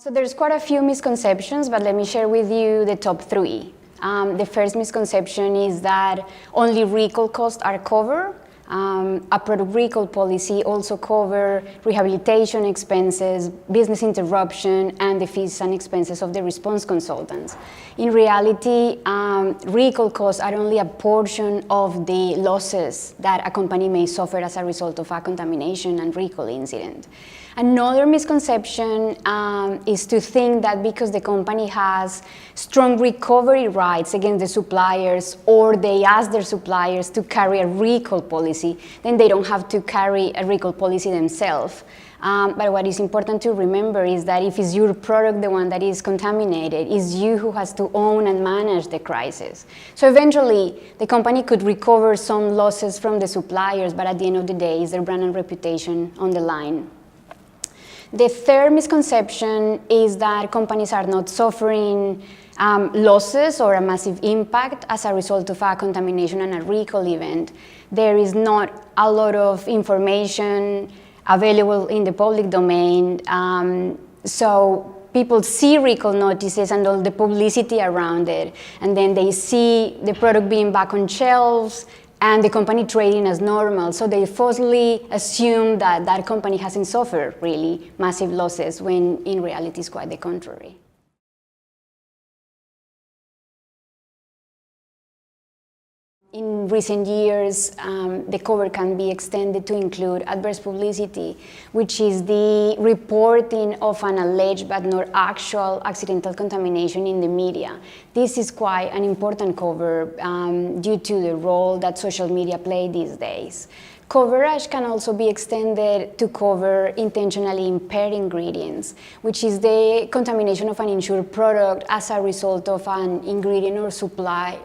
So there's quite a few misconceptions, but let me share with you the top three. The first misconception is that only recall costs are covered. A product recall policy also covers rehabilitation expenses, business interruption, and the fees and expenses of the response consultants. In reality, recall costs are only a portion of the losses that a company may suffer as a result of a contamination and recall incident. Another misconception is to think that because the company has strong recovery rights against the suppliers, or they ask their suppliers to carry a recall policy, then they don't have to carry a recall policy themselves. But what is important to remember is that if it's your product, the one that is contaminated, it's you who has to own and manage the crisis. So eventually, the company could recover some losses from the suppliers, but at the end of the day, it's their brand and reputation on the line. The third misconception is that companies are not suffering losses or a massive impact as a result of a contamination and a recall event. There is not a lot of information available in the public domain, so people see recall notices and all the publicity around it, and then they see the product being back on shelves and the company trading as normal. So they falsely assume that that company hasn't suffered really massive losses, when in reality it's quite the contrary. In recent years, the cover can be extended to include adverse publicity, which is the reporting of an alleged but not actual accidental contamination in the media. This is quite an important cover due to the role that social media play these days. Coverage can also be extended to cover intentionally impaired ingredients, which is the contamination of an insured product as a result of an ingredient or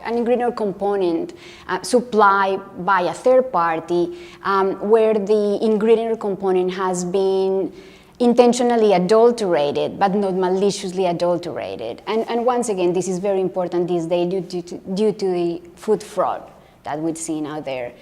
ingredient or component supplied by a third party, where the ingredient or component has been intentionally adulterated, but not maliciously adulterated. And once again, this is very important these days due to the food fraud that we've seen out there.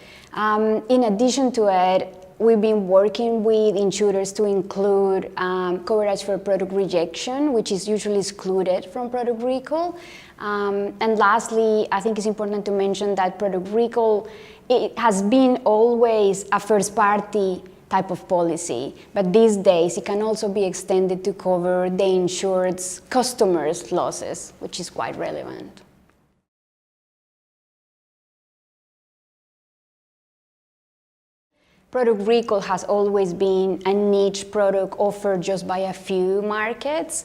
In addition to it, we've been working with insurers to include coverage for product rejection, which is usually excluded from product recall. And lastly, I think it's important to mention that product recall, it has been always a first-party type of policy, but these days it can also be extended to cover the insured's customers' losses, which is quite relevant. Product recall has always been a niche product offered just by a few markets.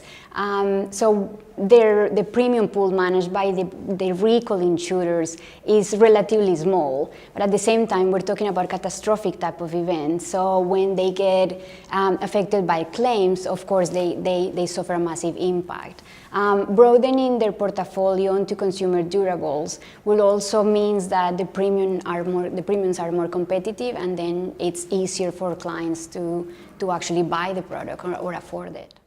So the premium pool managed by the recall insurers is relatively small, but at the same time, we're talking about catastrophic type of events. So when they get affected by claims, of course, they suffer a massive impact. Broadening their portfolio into consumer durables will also means that the premiums are more competitive, and then it's easier for clients to actually buy the product or afford it.